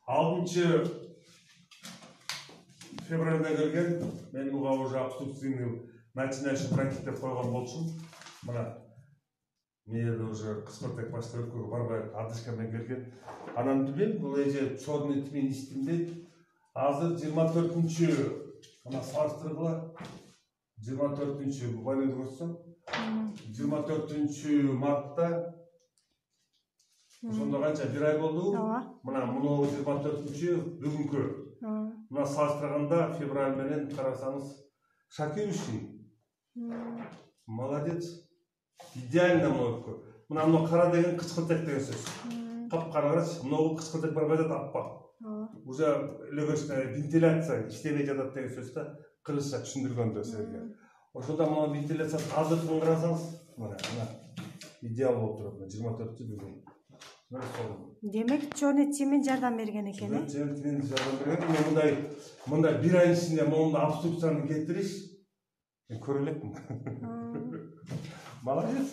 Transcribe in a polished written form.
6 февральда келген, мен бұға уже обструкцияны начинающий бронхит деп қойған болшым. Мына мені уже қысқыртек басты барбай адышкамен келген. Анан білем, бұл еже черный тмен істімде. Азыр 24-ші ана салыстырғыла 24-ші бұғанеді көрсем 24-ші мартта сонда қанша бір ай болды. Мына 24-ші бүгінгі. Мына салыстырғанда февраль менен қарасаңыз шокирующий. Молодец. Идеально мойку. Мына қара деген қышқыртек деген сөз. Қап-қара қарашы, мынау қышқыртек бар қайда таппа. Уже легочная вентиляция иштебей жатат деген сөз да кыргызча түшүндүргөндө силерге. Ошондо мына вентиляция азыркын карасаңыз, мына идеал болуп турат. 24-чү бүгүн. Демек, чоны тимен жардам берген экен, э? Чоны тимен жардам берген. Мындай бир ай ичинде моунда обструкцияны кетириш. Мен көрө элекмин. Молодец.